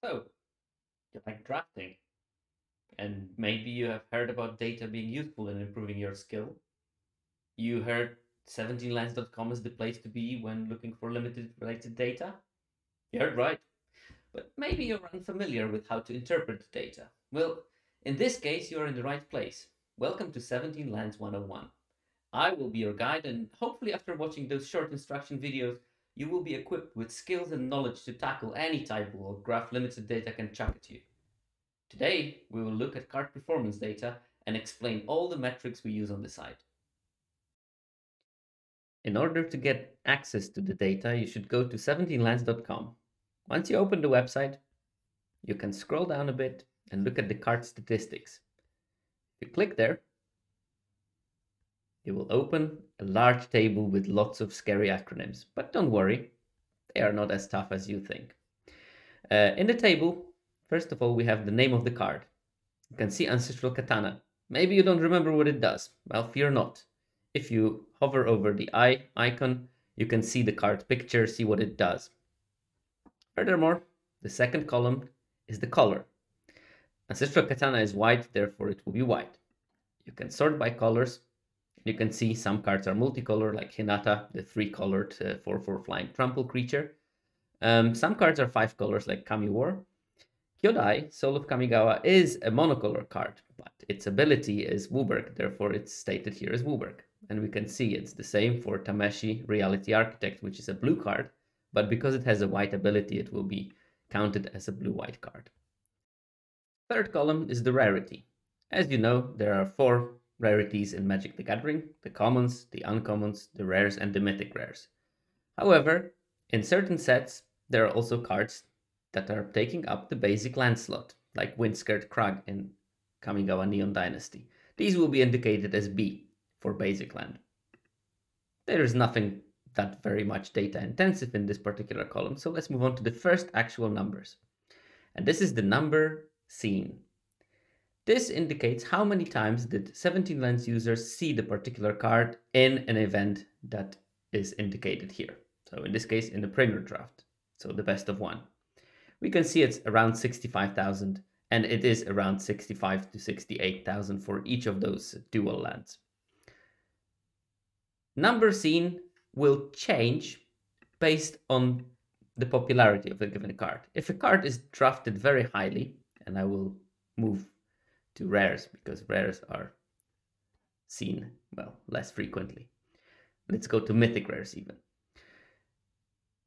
So, you like drafting, and maybe you have heard about data being useful in improving your skill. You heard 17lands.com is the place to be when looking for limited related data? You heard right. But maybe you're unfamiliar with how to interpret the data. Well, in this case, you're in the right place. Welcome to 17Lands 101. I will be your guide, and hopefully, after watching those short instruction videos, you will be equipped with skills and knowledge to tackle any type of graph limited data can chuck at you. Today, we will look at card performance data and explain all the metrics we use on the site. In order to get access to the data, you should go to 17lands.com. Once you open the website, you can scroll down a bit and look at the card statistics. If you click there, you will open a large table with lots of scary acronyms, but don't worry, they are not as tough as you think. In the table, first of all, we have the name of the card. You can see Ancestral Katana. Maybe you don't remember what it does. Well, fear not. If you hover over the eye icon, you can see the card picture, see what it does. Furthermore, the second column is the color. Ancestral Katana is white, therefore it will be white. You can sort by colors. You can see some cards are multicolor, like Hinata, the 3-colored 4/4 flying trample creature. Some cards are 5 colors, like Kami War. Kyodai, Soul of Kamigawa, is a monocolor card, but its ability is Wooburg, therefore it's stated here as Wooburg. And we can see it's the same for Tameshi, Reality Architect, which is a blue card, but because it has a white ability, it will be counted as a blue-white card. Third column is the rarity. As you know, there are 4 rarities in Magic the Gathering: the commons, the uncommons, the rares, and the mythic rares. However, in certain sets, there are also cards that are taking up the basic land slot, like Windscared Crag in Kamigawa Neon Dynasty. These will be indicated as B for basic land. There is nothing that very much data intensive in this particular column, so let's move on to the first actual numbers. And this is the number seen. This indicates how many times did 17Lands users see the particular card in an event that is indicated here. So in this case, in the Premier Draft, so the best of 1. We can see it's around 65,000, and it is around 65 to 68,000 for each of those dual lands. Number seen will change based on the popularity of a given card. If a card is drafted very highly, and I will move to rares because rares are seen, well, less frequently. Let's go to mythic rares even.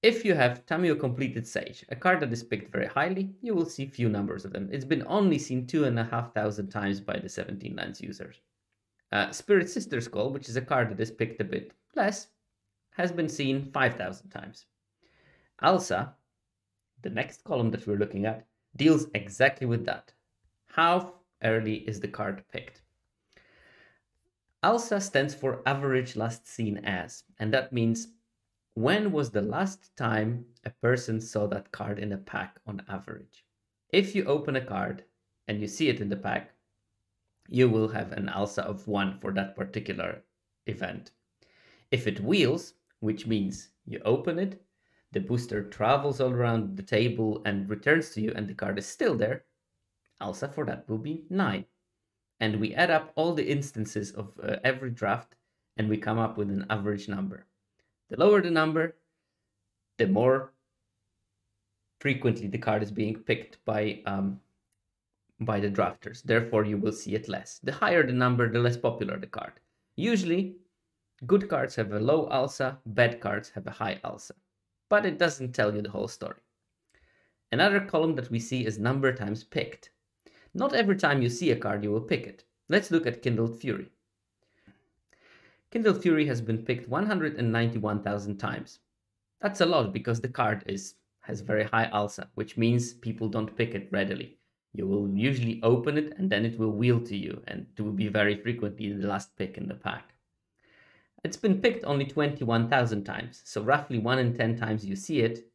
If you have Tamiyo Completed Sage, a card that is picked very highly, you will see few numbers of them. It's been only seen 2,500 times by the 17Lands users. Spirit Sister Skull, which is a card that is picked a bit less, has been seen 5,000 times. Alsa, the next column that we're looking at, deals exactly with that. How early is the card picked? ALSA stands for average last seen as, and that means when was the last time a person saw that card in a pack on average? If you open a card and you see it in the pack, you will have an ALSA of 1 for that particular event. If it wheels, which means you open it, the booster travels all around the table and returns to you and the card is still there, ALSA for that will be 9. And we add up all the instances of every draft and we come up with an average number. The lower the number, the more frequently the card is being picked by the drafters. Therefore, you will see it less. The higher the number, the less popular the card. Usually, good cards have a low ALSA, bad cards have a high ALSA. But it doesn't tell you the whole story. Another column that we see is number times picked. Not every time you see a card, you will pick it. Let's look at Kindled Fury. Kindled Fury has been picked 191,000 times. That's a lot because the card has very high ALSA, which means people don't pick it readily. You will usually open it and then it will wheel to you, and it will be very frequently the last pick in the pack. It's been picked only 21,000 times, so roughly 1 in 10 times you see it,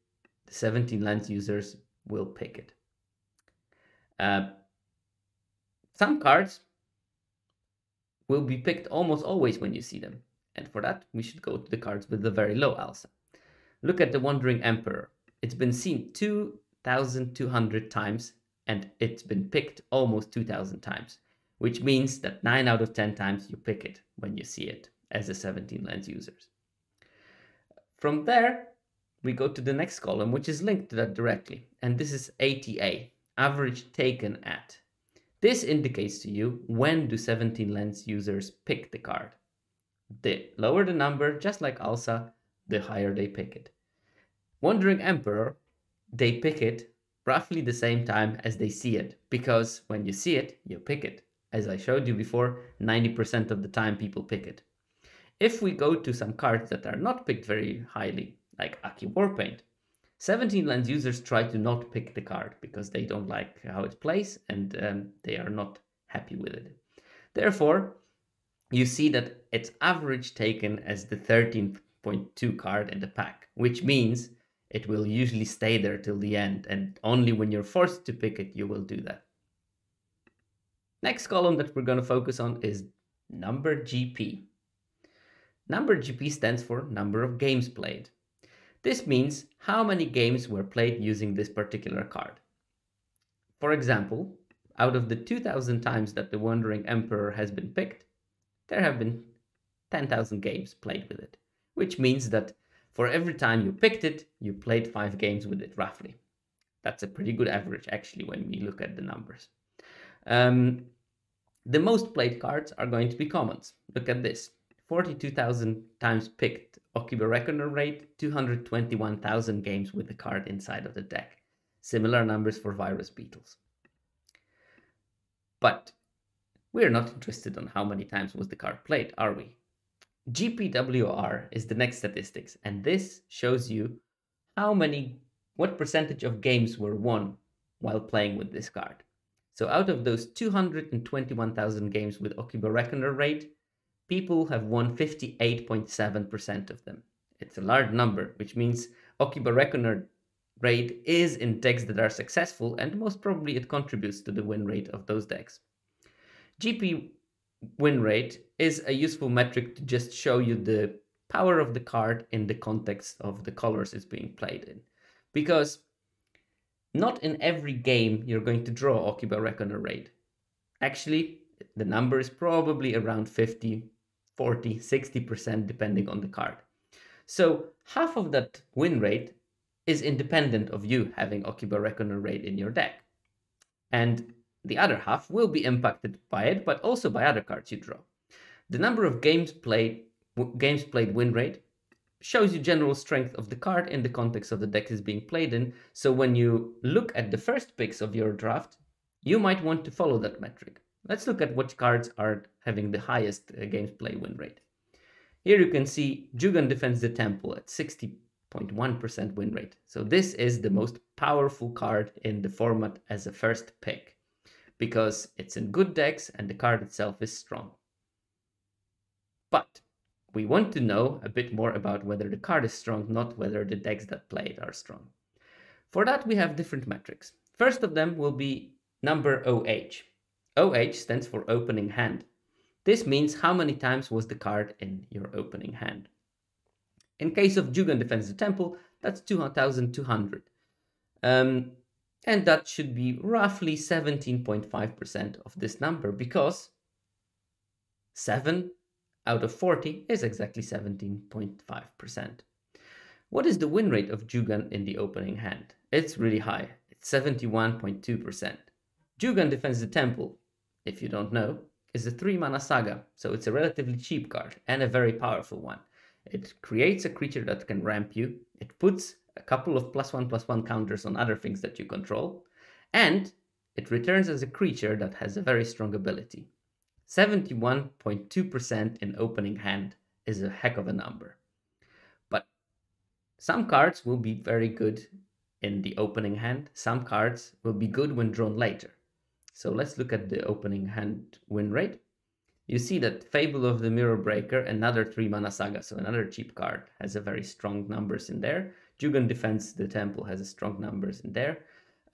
the 17Lands users will pick it. Some cards will be picked almost always when you see them, and for that we should go to the cards with the very low ALSA. Look at the Wandering Emperor. It's been seen 1,200 times, and it's been picked almost 2,000 times, which means that 9 out of 10 times you pick it when you see it as a 17Lands users. From there, we go to the next column, which is linked to that directly, and this is ATA, average taken at. This indicates to you when do 17Lands users pick the card. The lower the number, just like Alsa, the higher they pick it. Wandering Emperor, they pick it roughly the same time as they see it, because when you see it, you pick it. As I showed you before, 90% of the time people pick it. If we go to some cards that are not picked very highly, like Aki Warpaint, 17Lands users try to not pick the card because they don't like how it plays and they are not happy with it. Therefore, you see that it's average taken as the 13.2 card in the pack, which means it will usually stay there till the end, and only when you're forced to pick it, you will do that. Next column that we're going to focus on is number GP. Number GP stands for number of games played. This means how many games were played using this particular card. For example, out of the 2,000 times that the Wandering Emperor has been picked, there have been 10,000 games played with it, which means that for every time you picked it, you played 5 games with it roughly. That's a pretty good average actually when we look at the numbers. The most played cards are going to be commons. Look at this. 42,000 times picked Okiba Reckoner rate, 221,000 games with the card inside of the deck. Similar numbers for Virus Beetles. But we're not interested on how many times was the card played, are we? GPWR is the next statistics, and this shows you what percentage of games were won while playing with this card. So out of those 221,000 games with Okiba Reckoner rate, people have won 58.7% of them. It's a large number, which means Okiba Reckoner rate is in decks that are successful, and most probably it contributes to the win rate of those decks. GP win rate is a useful metric to just show you the power of the card in the context of the colors it's being played in. Because not in every game you're going to draw Okiba Reckoner rate. Actually, the number is probably around 50, 40, 60% depending on the card. So half of that win rate is independent of you having Okiba Reckoner rate in your deck. And the other half will be impacted by it, but also by other cards you draw. The number of games played win rate shows you general strength of the card in the context of the deck is being played in. So when you look at the first picks of your draft, you might want to follow that metric. Let's look at which cards are having the highest games played win rate. Here you can see Jugan Defends the Temple at 60.1% win rate. So this is the most powerful card in the format as a first pick, because it's in good decks and the card itself is strong. But we want to know a bit more about whether the card is strong, not whether the decks that play it are strong. For that, we have different metrics. First of them will be number OH. OH stands for opening hand. This means how many times was the card in your opening hand. In case of Jugan Defends the Temple, that's 2,200. And that should be roughly 17.5% of this number, because 7 out of 40 is exactly 17.5%. What is the win rate of Jugan in the opening hand? It's really high. It's 71.2%. Jugan Defends the Temple, if you don't know, is a 3-mana saga, so it's a relatively cheap card and a very powerful one. It creates a creature that can ramp you, it puts a couple of +1/+1 counters on other things that you control, and it returns as a creature that has a very strong ability. 71.2% in opening hand is a heck of a number. But some cards will be very good in the opening hand, some cards will be good when drawn later. So let's look at the opening hand win rate. You see that Fable of the Mirror Breaker, another 3-mana saga, so another cheap card, has a very strong numbers in there. Jugan Defends the Temple has a strong numbers in there.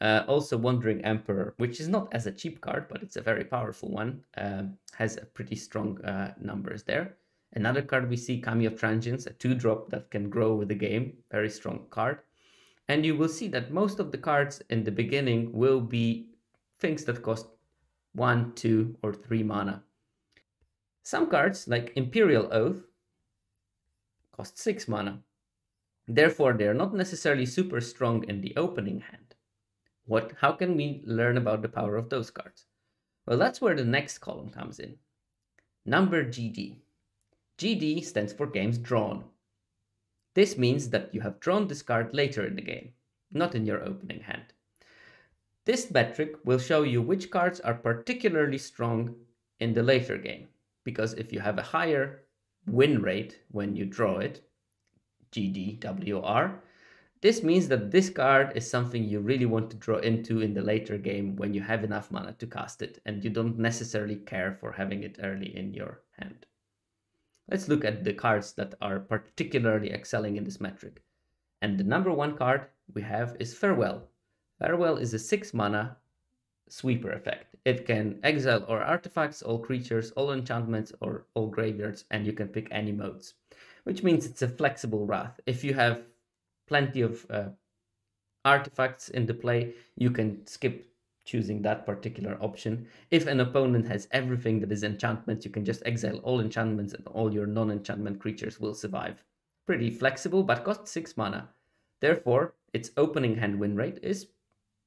Also Wandering Emperor, which is not as a cheap card, but it's a very powerful one, has a pretty strong numbers there. Another card we see, Kami of Transience, a 2-drop that can grow with the game, very strong card. And you will see that most of the cards in the beginning will be things that cost 1, 2, or 3 mana. Some cards, like Imperial Oath, cost 6 mana. Therefore, they are not necessarily super strong in the opening hand. How can we learn about the power of those cards? Well, that's where the next column comes in. Number GD. GD stands for games drawn. This means that you have drawn this card later in the game, not in your opening hand. This metric will show you which cards are particularly strong in the later game, because if you have a higher win rate when you draw it, GDWR, this means that this card is something you really want to draw into in the later game when you have enough mana to cast it, and you don't necessarily care for having it early in your hand. Let's look at the cards that are particularly excelling in this metric. And the number one card we have is Farewell. Farewell is a 6 mana sweeper effect. It can exile all artifacts, all creatures, all enchantments, or all graveyards, and you can pick any modes, which means it's a flexible wrath. If you have plenty of artifacts in the play, you can skip choosing that particular option. If an opponent has everything that is enchantments, you can just exile all enchantments and all your non-enchantment creatures will survive. Pretty flexible, but costs 6 mana. Therefore, its opening hand win rate is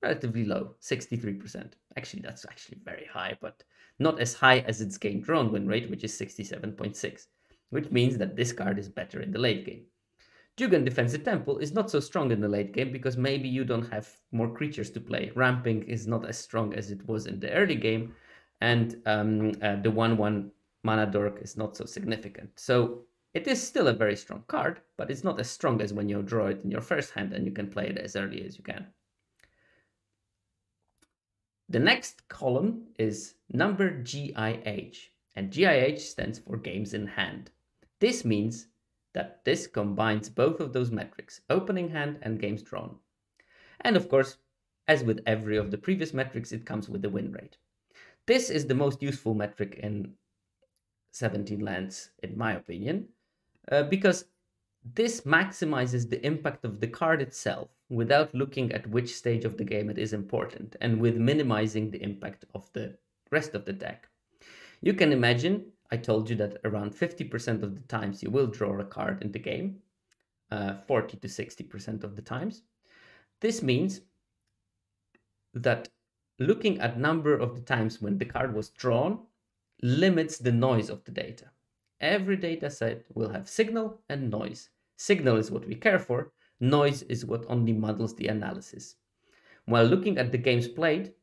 relatively low, 63%. Actually, that's actually very high, but not as high as its game drawn win rate, which is 67.6, which means that this card is better in the late game. Jugan Defensive Temple is not so strong in the late game because maybe you don't have more creatures to play. Ramping is not as strong as it was in the early game, and the 1/1 mana dork is not so significant. So it is still a very strong card, but it's not as strong as when you draw it in your first hand and you can play it as early as you can. The next column is number GIH, and GIH stands for games in hand. This means that this combines both of those metrics, opening hand and games drawn. And of course, as with every of the previous metrics, it comes with the win rate. This is the most useful metric in 17Lands, in my opinion, because this maximizes the impact of the card itself without looking at which stage of the game it is important, and with minimizing the impact of the rest of the deck. You can imagine, I told you that around 50% of the times you will draw a card in the game, 40 to 60% of the times. This means that looking at number of the times when the card was drawn limits the noise of the data. Every data set will have signal and noise. Signal is what we care for, noise is what only muddles the analysis. While looking at the games played,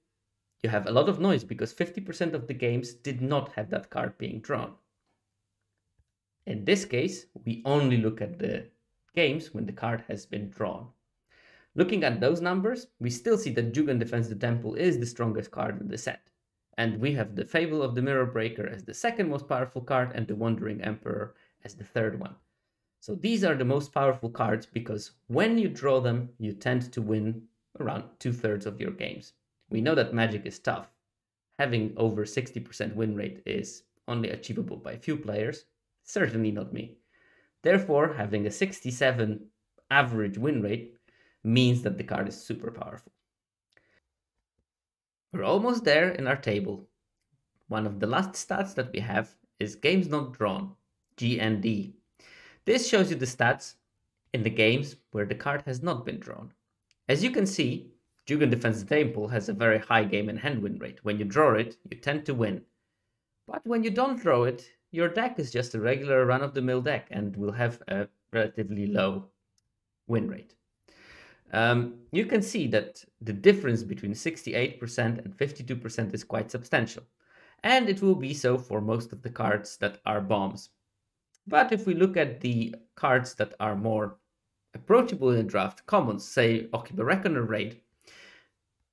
you have a lot of noise because 50% of the games did not have that card being drawn. In this case, we only look at the games when the card has been drawn. Looking at those numbers, we still see that Jugan Defends the Temple is the strongest card in the set. And we have the Fable of the Mirror Breaker as the second most powerful card and the Wandering Emperor as the third one. So these are the most powerful cards because when you draw them, you tend to win around 2/3 of your games. We know that Magic is tough. Having over 60% win rate is only achievable by a few players, certainly not me. Therefore, having a 67 average win rate means that the card is super powerful. We're almost there in our table. One of the last stats that we have is games not drawn, GND. This shows you the stats in the games where the card has not been drawn. As you can see, Jugan Defends the Temple has a very high game in hand win rate. When you draw it, you tend to win. But when you don't draw it, your deck is just a regular run-of-the-mill deck and will have a relatively low win rate. You can see that the difference between 68% and 52% is quite substantial. And it will be so for most of the cards that are bombs. But if we look at the cards that are more approachable in the draft, commons, say Okiba Reckoner Raid,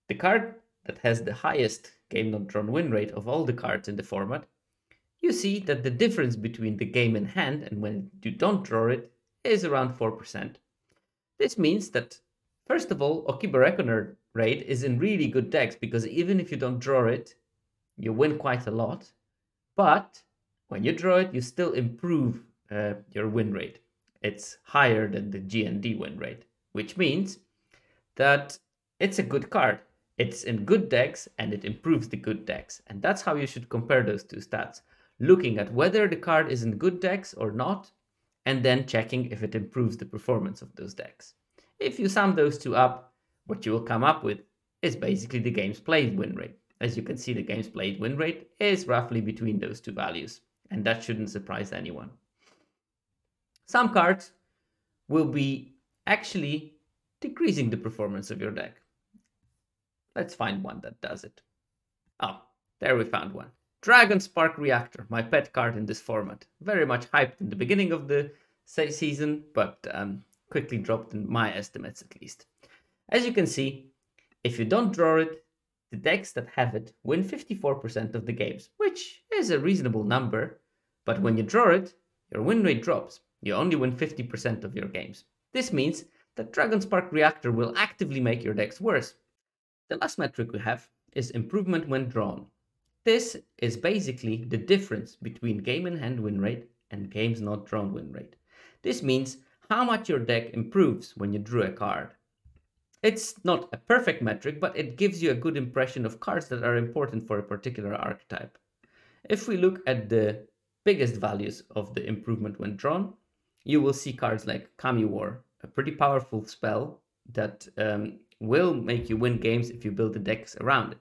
the card that has the highest game not drawn win rate of all the cards in the format, you see that the difference between the game in hand and when you don't draw it is around 4%. This means that, first of all, Okiba Reckoner Raid is in really good decks because even if you don't draw it, you win quite a lot. But when you draw it, you still improve your win rate. It's higher than the GND win rate, which means that it's a good card. It's in good decks and it improves the good decks. And that's how you should compare those two stats. Looking at whether the card is in good decks or not, and then checking if it improves the performance of those decks. If you sum those two up, what you will come up with is basically the games played win rate. As you can see, the games played win rate is roughly between those two values, and that shouldn't surprise anyone. Some cards will be actually decreasing the performance of your deck. Let's find one that does it. Oh, there we found one. Dragon Spark Reactor, my pet card in this format. Very much hyped in the beginning of the season, but quickly dropped in my estimates at least. As you can see, if you don't draw it, the decks that have it win 54% of the games, which is a reasonable number, but when you draw it, your win rate drops. You only win 50% of your games. This means that Dragon Spark Reactor will actively make your decks worse. The last metric we have is improvement when drawn. This is basically the difference between game in hand win rate and games not drawn win rate. This means how much your deck improves when you drew a card. It's not a perfect metric, but it gives you a good impression of cards that are important for a particular archetype. If we look at the biggest values of the improvement when drawn, you will see cards like Kami War, a pretty powerful spell that will make you win games if you build the decks around it.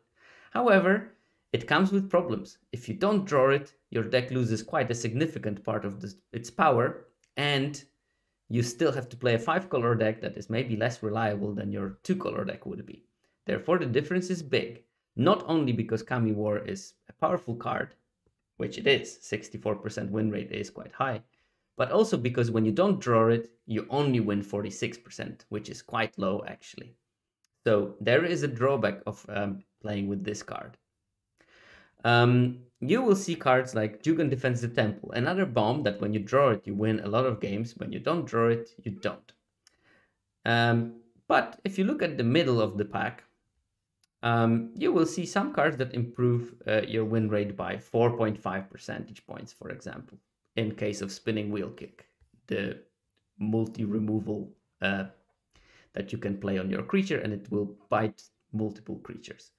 However, it comes with problems. If you don't draw it, your deck loses quite a significant part of its power, and you still have to play a 5-color deck that is maybe less reliable than your 2-color deck would be. Therefore, the difference is big. Not only because Kami War is a powerful card, which it is, 64% win rate is quite high, but also because when you don't draw it, you only win 46%, which is quite low actually. So there is a drawback of playing with this card. You will see cards like Jugan Defends the Temple, another bomb that when you draw it, you win a lot of games. When you don't draw it, you don't. But if you look at the middle of the pack, you will see some cards that improve your win rate by 4.5 percentage points, for example, in case of Spinning Wheel Kick, the multi-removal that you can play on your creature and it will bite multiple creatures.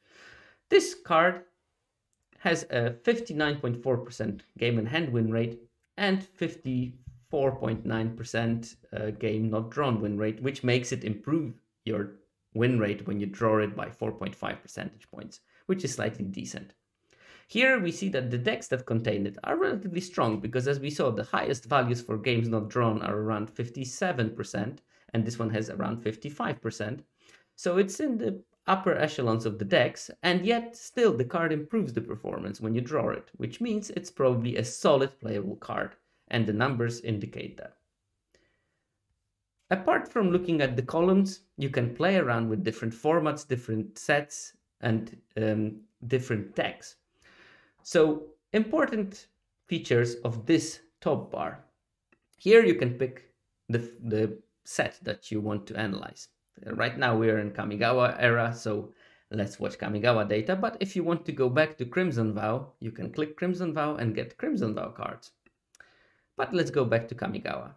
This card has a 59.4% game in hand win rate and 54.9% game not drawn win rate, which makes it improve your win rate when you draw it by 4.5 percentage points, which is slightly decent. Here we see that the decks that contain it are relatively strong because, as we saw, the highest values for games not drawn are around 57%, and this one has around 55%. So it's in the upper echelons of the decks, and yet still the card improves the performance when you draw it, which means it's probably a solid playable card, and the numbers indicate that. Apart from looking at the columns, you can play around with different formats, different sets, and different decks. So, important features of this top bar. Here you can pick the set that you want to analyze. Right now we are in Kamigawa era, so let's watch Kamigawa data. But if you want to go back to Crimson Vow, you can click Crimson Vow and get Crimson Vow cards. But let's go back to Kamigawa.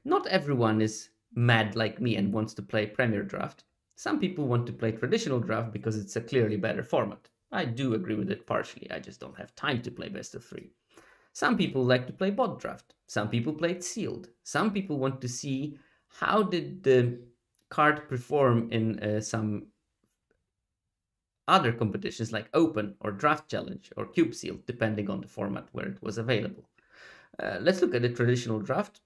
Not everyone is mad like me and wants to play Premier Draft. Some people want to play Traditional Draft because it's a clearly better format. I do agree with it partially, I just don't have time to play best of 3. Some people like to play Bot Draft. Some people play it sealed. Some people want to see how did the card perform in some other competitions like Open or Draft Challenge or Cube Sealed, depending on the format where it was available. Let's look at the Traditional Draft.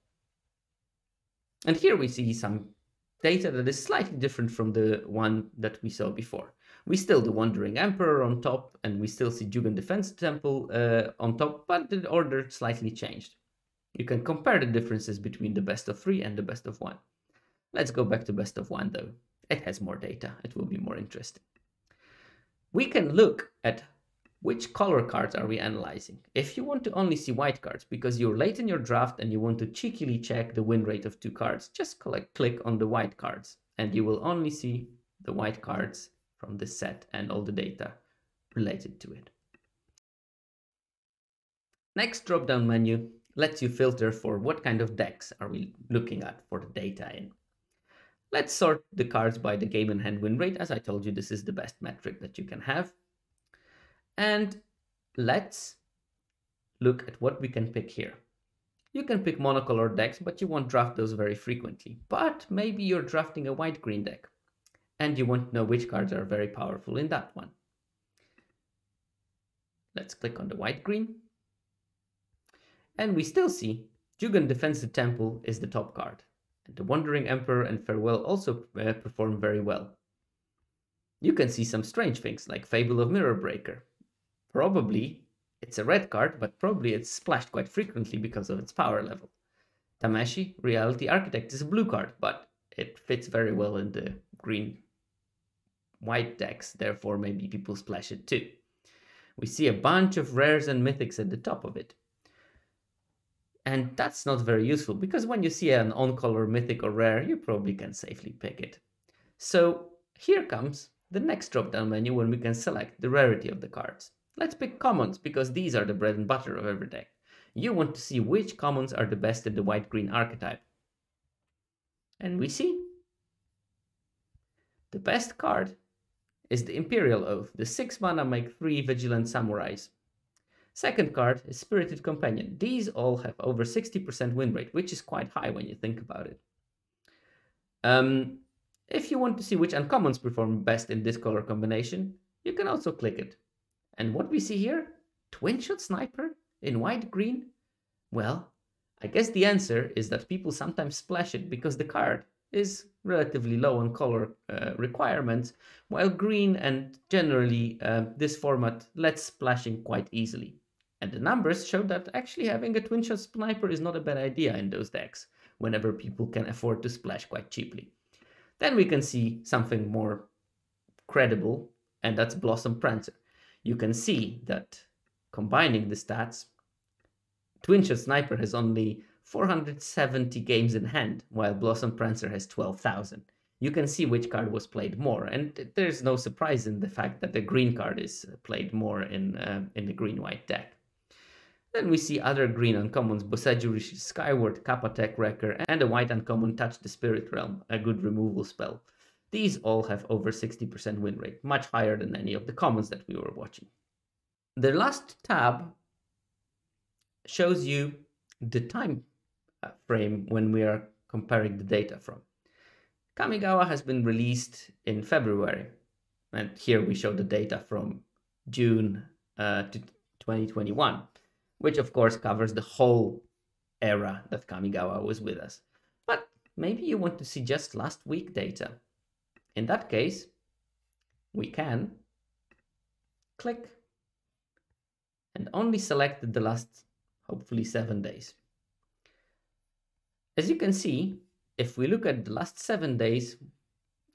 And here we see some data that is slightly different from the one that we saw before. We still the Wandering Emperor on top, and we still see Jugan Defense Temple on top, but the order slightly changed. You can compare the differences between the best of 3 and the best of 1. Let's go back to best of 1 though. It has more data, it will be more interesting. We can look at which color cards are we analyzing. If you want to only see white cards because you're late in your draft and you want to cheekily check the win rate of 2 cards, just click on the white cards and you will only see the white cards from this set and all the data related to it. Next drop-down menu lets you filter for what kind of decks are we looking at for the data in. Let's sort the cards by the game in hand win rate. As I told you, this is the best metric that you can have. And let's look at what we can pick here. You can pick monocolor decks, but you won't draft those very frequently. But maybe you're drafting a white-green deck, and you want to know which cards are very powerful in that one. Let's click on the white-green. And we still see Jugan Defends the Temple is the top card. And the Wandering Emperor and Farewell also perform very well. You can see some strange things like Fable of Mirror Breaker. Probably it's a red card, but probably it's splashed quite frequently because of its power level. Tameshi, Reality Architect, is a blue card, but it fits very well in the green-white decks, therefore maybe people splash it too. We see a bunch of rares and mythics at the top of it. And that's not very useful, because when you see an on-color mythic or rare, you probably can safely pick it. So here comes the next drop-down menu when we can select the rarity of the cards. Let's pick commons, because these are the bread and butter of every deck. You want to see which commons are the best in the white-green archetype. And we see the best card is the Imperial Oath, the 6 mana make 3 Vigilant Samurais. Second card is Spirited Companion. These all have over 60% win rate, which is quite high when you think about it. If you want to see which uncommons perform best in this color combination, you can also click it. And what we see here, Twin Shot Sniper in white-green? Well, I guess the answer is that people sometimes splash it because the card is relatively low on color requirements, while green and generally this format lets splashing quite easily. And the numbers show that actually having a Twin Shot Sniper is not a bad idea in those decks, whenever people can afford to splash quite cheaply. Then we can see something more credible, and that's Blossom Prancer. You can see that combining the stats, Twin Shot Sniper has only 470 games in hand, while Blossom Prancer has 12,000. You can see which card was played more, and there's no surprise in the fact that the green card is played more in the green-white deck. Then we see other green uncommons, Boseiju Skyward, Kappa-Tech Wrecker, and a white uncommon Touch the Spirit Realm, a good removal spell. These all have over 60% win rate, much higher than any of the commons that we were watching. The last tab shows you the time frame when we are comparing the data from. Kamigawa has been released in February, and here we show the data from June to 2021, which of course covers the whole era that Kamigawa was with us. But maybe you want to see just last week data. In that case, we can click and only select the last, hopefully, 7 days. As you can see, if we look at the last 7 days,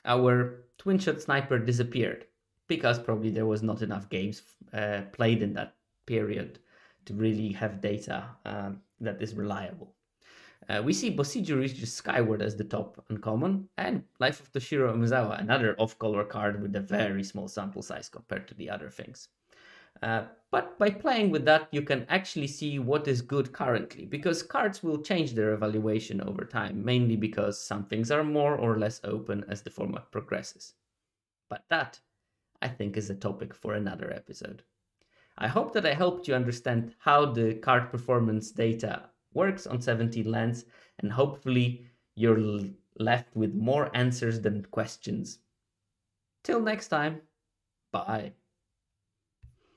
our Twin Shot Sniper disappeared because probably there was not enough games played in that period to really have data that is reliable. We see Boseiju reaches Skyward as the top uncommon, and Life of Toshiro Umezawa, another off-color card with a very small sample size compared to the other things. But by playing with that, you can actually see what is good currently, because cards will change their evaluation over time, mainly because some things are more or less open as the format progresses. But that, I think, is a topic for another episode. I hope that I helped you understand how the card performance data works on 17Lands, and hopefully you're left with more answers than questions. Till next time, bye.